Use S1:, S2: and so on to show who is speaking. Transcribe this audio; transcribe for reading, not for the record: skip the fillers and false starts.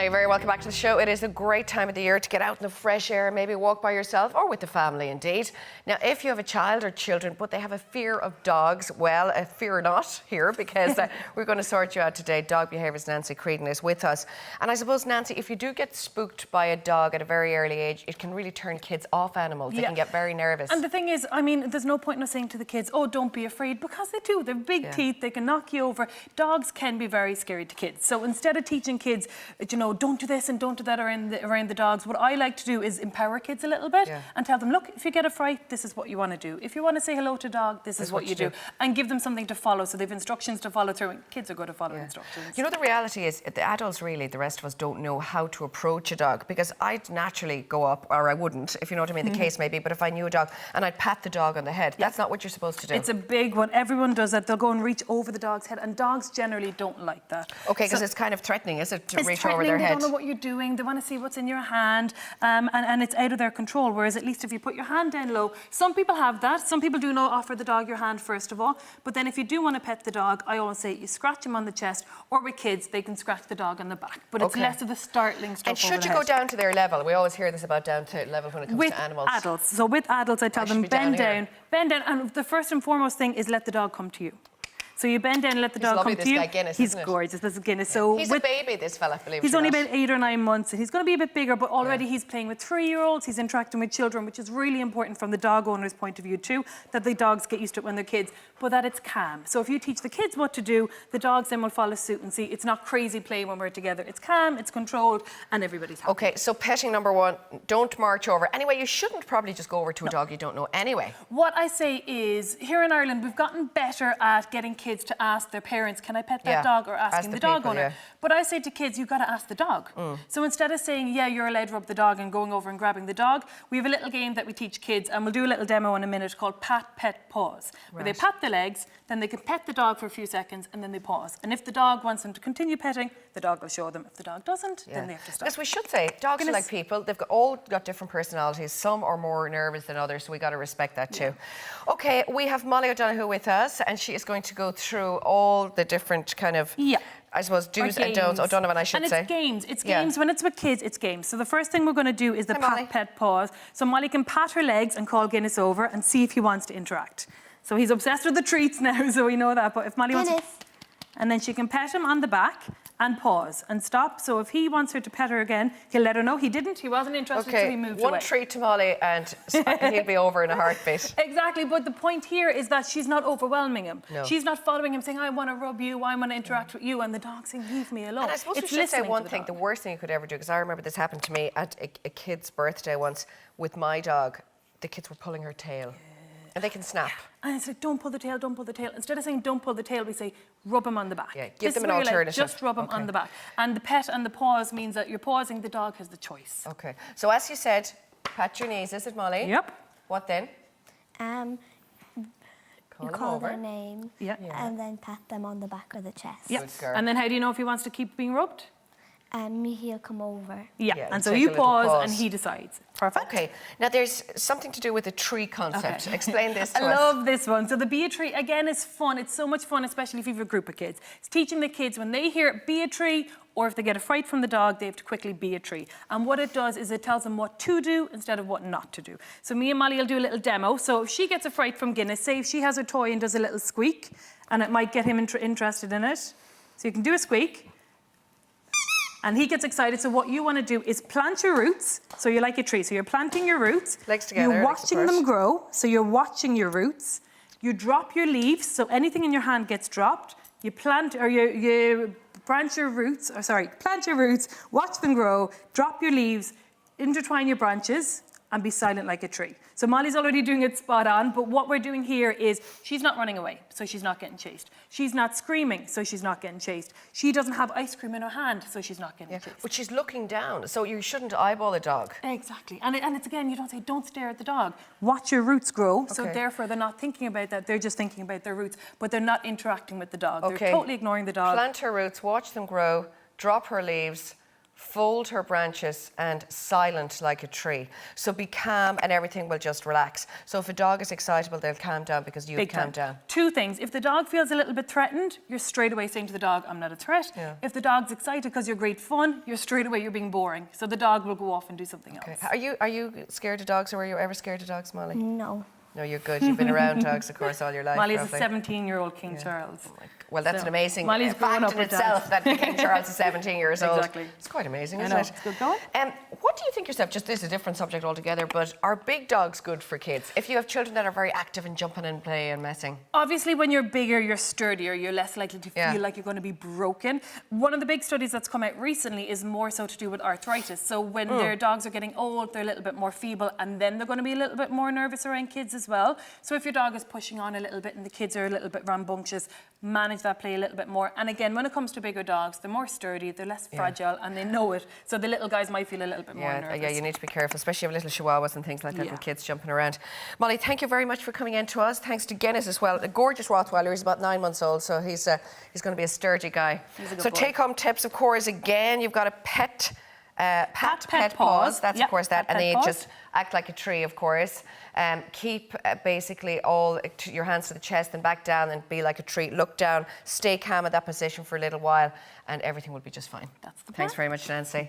S1: Now, you're very welcome back to the show. It is a great time of the year to get out in the fresh air, maybe walk by yourself or with the family indeed. Now, if you have a child or children but they have a fear of dogs, well, fear not here, because we're going to sort you out today. Dog behaviourist Nanci Creedon is with us. And I suppose, Nanci, if you do get spooked by a dog at a very early age, it can really turn kids off animals. They can get very nervous.
S2: And the thing is, I mean, there's no point in us saying to the kids, oh, don't be afraid, because they do. They're big teeth, they can knock you over. Dogs can be very scary to kids. So instead of teaching kids, you know, don't do this and don't do that around the dogs, what I like to do is empower kids a little bit and tell them, look, if you get a fright, this is what you want to do. If you want to say hello to a dog, this is what you do. And give them something to follow, so they have instructions to follow through. And kids are good to follow instructions.
S1: You know, the reality is, the adults really, the rest of us don't know how to approach a dog, because I'd naturally go up, or I wouldn't, if you know what I mean, the case may be, but if I knew a dog and I'd pat the dog on the head, that's not what you're supposed to do.
S2: It's a big one. Everyone does that. They'll go and reach over the dog's head, and dogs generally don't like that.
S1: Okay, because it's kind of threatening, is it, to reach over their head?
S2: They don't know what you're doing. They want to see what's in your hand, and it's out of their control. Whereas at least if you put your hand down low, some people have that. Some people do not offer the dog your hand first of all. But then if you do want to pet the dog, I always say you scratch him on the chest, or with kids, they can scratch the dog on the back. But it's less of the startling stuff.
S1: And should you go down to their level? We always hear this about down to level when it comes to animals.
S2: With adults. So with adults, I tell them bend down, and the first and foremost thing is let the dog come to you. So you bend down and let the dog come to you.
S1: Guinness,
S2: he's gorgeous. This is Guinness. So
S1: he's a baby, this fella, believe it or not.
S2: He's only about 8 or 9 months, and he's going to be a bit bigger, but already he's playing with 3-year-olds. He's interacting with children, which is really important from the dog owner's point of view too, that the dogs get used to it when they're kids, but that it's calm. So if you teach the kids what to do, the dogs then will follow suit and see it's not crazy play when we're together. It's calm, it's controlled, and everybody's happy.
S1: Okay, so petting number 1, don't march over. Anyway, you shouldn't probably just go over to a dog you don't know anyway.
S2: What I say is, here in Ireland, we've gotten better at getting kids to ask their parents, can I pet that dog, or asking the dog owner. But I say to kids, you've got to ask the dog. So instead of saying, yeah, you're allowed to rub the dog and going over and grabbing the dog, we have a little game that we teach kids, and we'll do a little demo in a minute called pat, pet, pause, where they pat the legs, then they can pet the dog for a few seconds, and then they pause. And if the dog wants them to continue petting, the dog will show them. If the dog doesn't, then they have to stop.
S1: Because we should say, dogs are like people. They've all got different personalities. Some are more nervous than others, so we got to respect that too. Okay, we have Molly O'Donoghue with us, and she is going to go through all the different kind of, I suppose, do's and don'ts. O'Donovan, I should say.
S2: And it's games. It's games. When it's with kids, it's games. So the first thing we're going to do is the pat, pet, pause. So Molly can pat her legs and call Guinness over and see if he wants to interact. So he's obsessed with the treats now, so we know that. But if Molly wants to... And then she can pet him on the back and pause and stop. So if he wants her to pet her again, he'll let her know. He didn't. He wasn't interested, so he moved away.
S1: One treat to Molly and he'll be over in a heartbeat.
S2: Exactly. But the point here is that she's not overwhelming him. She's not following him saying, I want to rub you, I want to interact with you. And the dog's saying, leave me alone.
S1: And I suppose we should say one thing, the worst thing you could ever do, because I remember this happened to me at a kid's birthday once with my dog. The kids were pulling her tail. And they can snap. And it's like, don't pull the tail, don't pull the tail. Instead of saying, don't pull the tail, we say, rub him on the back. Give them an alternative.
S2: Just rub him on the back. And the pet and the pause means that you're pausing, the dog has the choice.
S1: Okay. So as you said, pat your knees, is it, Molly?
S2: Yep.
S1: What then?
S3: Call their name, and then pat them on the back or the chest.
S2: Yep. And then how do you know if he wants to keep being rubbed?
S3: He'll come over.
S2: And so you pause and he decides. Perfect.
S1: Okay. Now there's something to do with the tree concept. Explain this to us.
S2: I love this one. So the be a tree, again, is fun. It's so much fun, especially if you have a group of kids. It's teaching the kids when they hear be a tree, or if they get a fright from the dog, they have to quickly be a tree. And what it does is it tells them what to do instead of what not to do. So me and Molly will do a little demo. So if she gets a fright from Guinness, say if she has a toy and does a little squeak, and it might get him interested in it. So you can do a squeak. And he gets excited. So what you want to do is plant your roots. So you're like a tree. So you're planting your roots.
S1: Legs together.
S2: You're watching them grow. So you're watching your roots. You drop your leaves. So anything in your hand gets dropped. You plant, or you branch your roots, plant your roots, watch them grow, drop your leaves, intertwine your branches, and be silent like a tree. So Molly's already doing it spot on, but what we're doing here is she's not running away, so she's not getting chased. She's not screaming, so she's not getting chased. She doesn't have ice cream in her hand, so she's not getting chased.
S1: But she's looking down, so you shouldn't eyeball a dog.
S2: Exactly. And it's again, you don't say, don't stare at the dog. Watch your roots grow, so therefore they're not thinking about that, they're just thinking about their roots, but they're not interacting with the dog. They're totally ignoring the dog.
S1: Plant her roots, watch them grow, drop her leaves, fold her branches, and silent like a tree. So be calm and everything will just relax. So if a dog is excitable, they'll calm down because you've calmed down.
S2: Two things. If the dog feels a little bit threatened, you're straight away saying to the dog, I'm not a threat.
S1: Yeah.
S2: If the dog's excited because you're great fun, you're straight away, you're being boring. So the dog will go off and do something else.
S1: Are you scared of dogs, or were you ever scared of dogs, Molly?
S3: No.
S1: No, you're good. You've been around dogs, of course, all your life.
S2: Molly's
S1: probably.
S2: a 17-year-old King Charles.
S1: Oh well, that's an amazing
S2: Molly's grown
S1: fact
S2: up
S1: in
S2: with
S1: itself that King Charles is 17 years old.
S2: Exactly.
S1: It's quite amazing, isn't
S2: I know.
S1: it?
S2: It's good going.
S1: What do you think yourself, just this is a different subject altogether, but are big dogs good for kids? If you have children that are very active and jumping and playing and messing?
S2: Obviously, when you're bigger, you're sturdier, you're less likely to feel like you're going to be broken. One of the big studies that's come out recently is more so to do with arthritis. So when their dogs are getting old, they're a little bit more feeble, and then they're going to be a little bit more nervous around kids as well. So if your dog is pushing on a little bit and the kids are a little bit rambunctious, manage that play a little bit more. And again, when it comes to bigger dogs, they're more sturdy, they're less fragile, and they know it. So the little guys might feel a little bit more nervous.
S1: Yeah, you need to be careful, especially if you have little chihuahuas and things like that, and kids jumping around. Molly, thank you very much for coming in to us. Thanks to Guinness as well. A gorgeous Rottweiler. He's about 9 months old, so he's going to be a sturdy guy.
S2: He's a good boy.
S1: Take-home tips, of course, again, you've got a pet
S2: pet
S1: paws. That's, of course, that.
S2: Pet
S1: And then you
S2: paws.
S1: just act like a tree, of course. Keep basically all your hands to the chest and back down and be like a tree. Look down, stay calm at that position for a little while, and everything will be just fine.
S2: That's the plan.
S1: Thanks very much, Nanci.